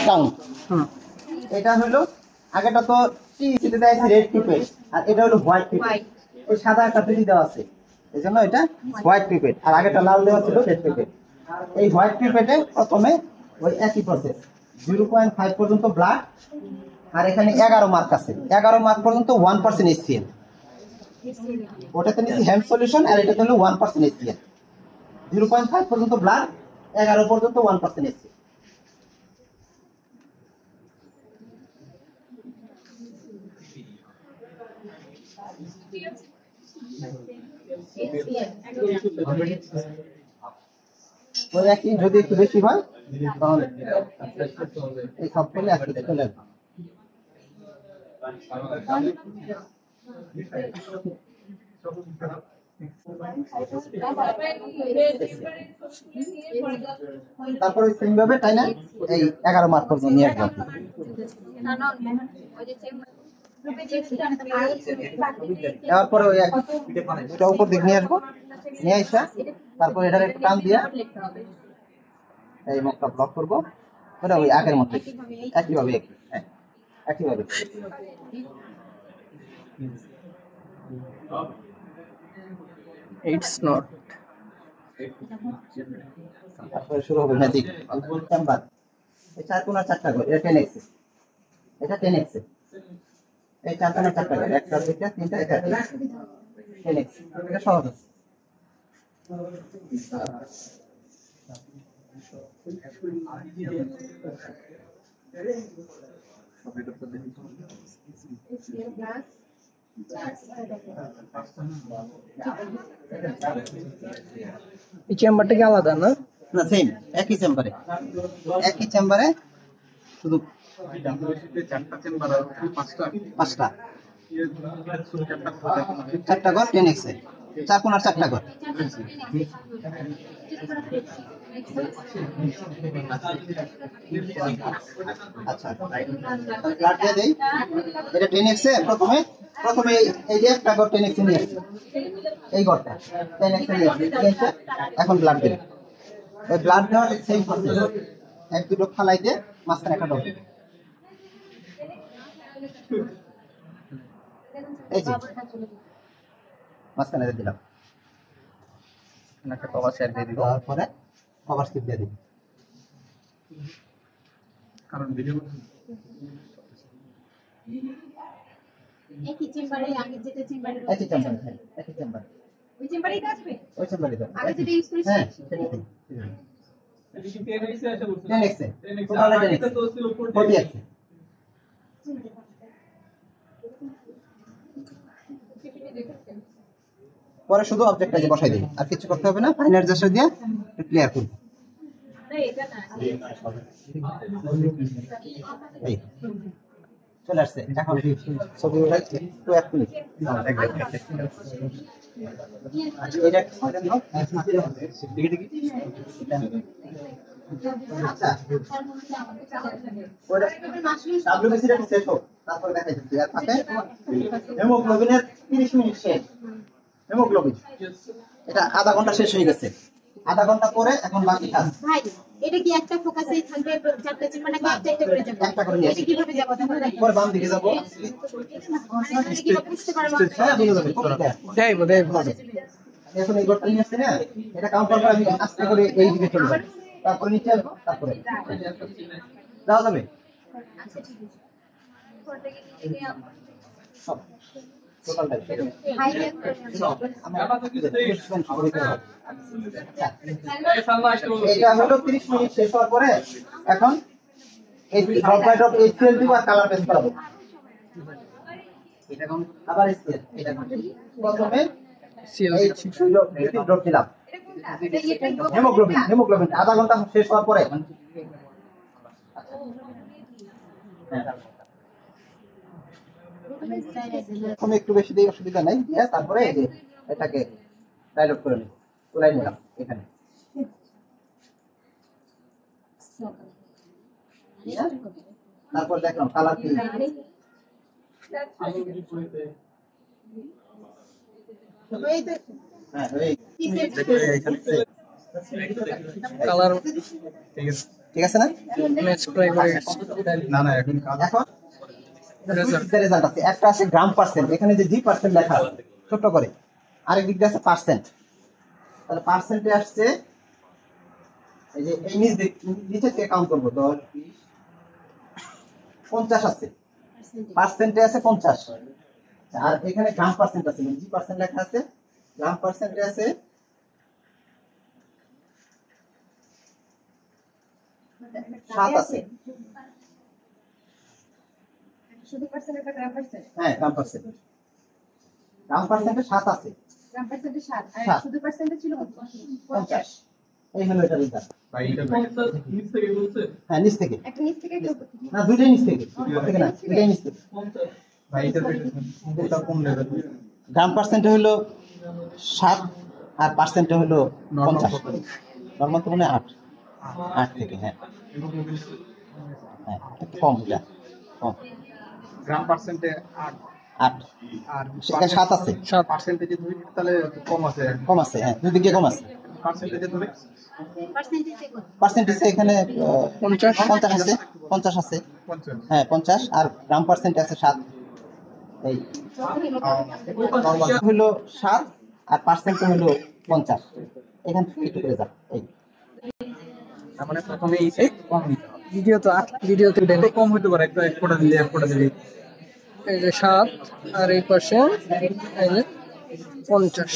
Count. এটা হলো আগেটা তো টিইসিতে দেয়া আছে রেড পিপেট, আর এটা হলো হোয়াইট পিপেট। এই সাদা একটা পিপি দেওয়া আছে, এজন্য এটা হোয়াইট পিপেট, আর আগেটা লাল দেওয়া ছিল রেড পিপেট। এই হোয়াইট পিপেটে প্রথমে ওই একই প্রসেস 0.5 পর্যন্ত ব্লাড, আর এখানে 11 মার্ক আছে, 11 মার্ক পর্যন্ত 1% HCl। ওটাতে নিচ্ছি হ্যান্ড সলিউশন, আর এটা হলো 1% HCl। 0.5 পর্যন্ত ব্লাড, 11 পর্যন্ত 1% HCl। ওই একই, যদি একটু বেশি হয় তাহলে এই সব ফেলে আসতে চলে আসবে। তারপরে সেম ভাবে তাই না, এই 11 মার্ক পর্যন্ত নিয়ে আসবো। তারপরে ওই দুটো উপর দিক নিয়ে আসবো, নিয়ে আসা তারপরে এটার একটু টান দিয়া এই মুখটা ব্লক করবো, ওটা ওই আগের মতো একইভাবে একইভাবে। It's not. তারপরে শুরু হবে ম্যাজিক চেম্বার। এই 4 কোণা 4টা করে, এটা 10x, এটা 10x, এই 4 কোণা 4টা করে, 1 2 3 4 এটা 10x। এটা সহজ আছে। এই চেম্বারটা কি আলাদা না? না, সেম, একই চেম্বারে, একই চেম্বারে, শুধু 4টা চেম্বার আর 5টা 4টা ঘর 10x, 4 কোণার 4টা ঘর। আচ্ছা, ব্লাড দিয়ে দেই। এটা 10x এ প্রথমে এই যে একটা ঘর 10x নিয়ে আসছে, এই ঘরটা 10x নিয়ে আসছে। এখন ব্লাড দিই, ওই ব্লাড দেওয়ার সেম প্রসেস, এক দুটো ফালাই দিয়ে মাঝখানে একটা ডব দিই। এই যে মাঝখানে দিলাম, একটা কভার শেয়ার দিয়ে দিব, তারপরে কভার স্লিপ দিয়ে দিই। কারণ ভিডিও একই চেম্বারে আগে যেটা চেম্বারে একই চেম্বারে, হ্যাঁ একই চেম্বারে, ওই চেম্বারেই আসবে, ওই চেম্বারে দাও আগে যেটা ইউজ করেছি। হ্যাঁ সেটাই। 10x total 10x 40x। পরে শুধু অবজেক্টটাকে বসাই দিই, আর কিছু করতে হবে না। ফাইনাল জাস্ট দিয়ে ক্লিয়ার করব। এই চলে আসছে, এখন ছবি উঠাই তো 1 মিনিট। এটা আচ্ছা, ওটা WBC টা শেষ হোক, তারপরে দেখাইতেছি। আর থাকে হেমোগ্লোবিনের 30 মিনিট শেষ। হেমোগ্লোবিন এটা আধা ঘন্টা শেষ হয়ে গেছে, আধা ঘন্টা পরে এখন বাকি কাজ। ভাই এটা কি একটা ফোকাসেই থাকবে, চারটা চেম্বার নাকি একটা একটা করে যাবে? একটা করে নিয়ে এটা কিভাবে যাব তাহলে? পরে বাম দিকে যাব, এটা কিভাবে বুঝতে পারবো? হ্যাঁ বুঝে যাবে। দেব এখন এই ঘরটা নিয়ে আসছে না, এটা কাউন্টার করে আমি আস্তে করে এই দিকে চলে যাব, তারপরে নিচে আসবো, তারপরে যাওয়া যাবে আচ্ছা ঠিক আছে। ফোনটা কি নিয়ে গিয়ে সব টোটালটা হাইলাইট করে এটা হলো 30 মিনিট শেষ হওয়ার পরে এখন এই ড্রপ বাই ড্রপ HCl দিব আর কালার পেস্ট করাবো। এটা কোন আবার HCl, এটা প্রথমে এই ড্রপ দিলাম। হেমোগ্লোবিন আধা ঘন্টা শেষ হওয়ার পরে আমি একটু বেশি দিই, অসুবিধা নাই। তারপরে এই যে এটাকে ডাইলট করে নিই, তুলাই নিলাম এখানে। তারপর দেখলাম কালার কি, কালার ঠিক আছে। ঠিক আছে না? ম্যাচ ট্রাই করে গেছি। না না এখন কাজ এখন রেজাল্ট আছে, একটা আছে গ্রাম পার্সেন্ট, এখানে যে জি পার্সেন্ট লেখা আছে ছোট করে, আরেক দিক দিয়ে আছে পার্সেন্ট। তাহলে পার্সেন্টে আসছে এই যে এই নিচে থেকে কাউন্ট করবো 10 20 50 আছে, পার্সেন্টে আছে 50। আর এখানে গ্রাম পার্সেন্ট আছে, জি পার্সেন্ট লেখা আছে, গ্রাম পার্সেন্টে আছে সাত আছে। শুধু পার্সেন্ট একটা গ্রাম পার্সেন্ট, হ্যাঁ গ্রাম পার্সেন্ট, গ্রাম পার্সেন্টে 7 আছে, গ্রাম পার্সেন্টে 7 আর সাত। শুধু পার্সেন্টে ছিল 50। এই হলো এটা রেজাল্ট। ভাই এটা নিচ থেকে বলছে হ্যাঁ নিচ থেকে, একটা নিচ থেকে একটা উপর থেকে। না দুইটাই নিচ থেকে, উপর থেকে না, দুইটাই নিচ থেকে। ভাই এটা কোন লেভেল গ্রাম পার্সেন্টে হলো 7 আর পার্সেন্টে হলো 50। নর্মাল তো মানে 8 8 থেকে, হ্যাঁ হ্যাঁ একটু কম, এটা কম, গ্রাম পার্সেন্টে 8 8 আর সেখানে 7 আছে, 7 পার্সেন্টেজে ধরি তাহলে কম আছে, কম আছে, হ্যাঁ দুই দিকে কম আছে। পার্সেন্টেজে ধরি পার্সেন্টেজে কত? পার্সেন্টেজে এখানে 50 50 আছে, 50 আছে, 50 হ্যাঁ 50। আর গ্রাম পার্সেন্টে আছে 7। এই নরমাল হলো 7 আর পার্সেন্টে হলো 50। এখান থেকে একটু করে যাক। এই তার মানে প্রথমে এই কম নিতে হবে, ভিডিও তো ভিডিওতে দেন। একটু কম হতে পারে, একটু এক ফোঁটা দিলে এক ফোঁটা দিলে এই যে 7 আর এই পাশে এই যে 50।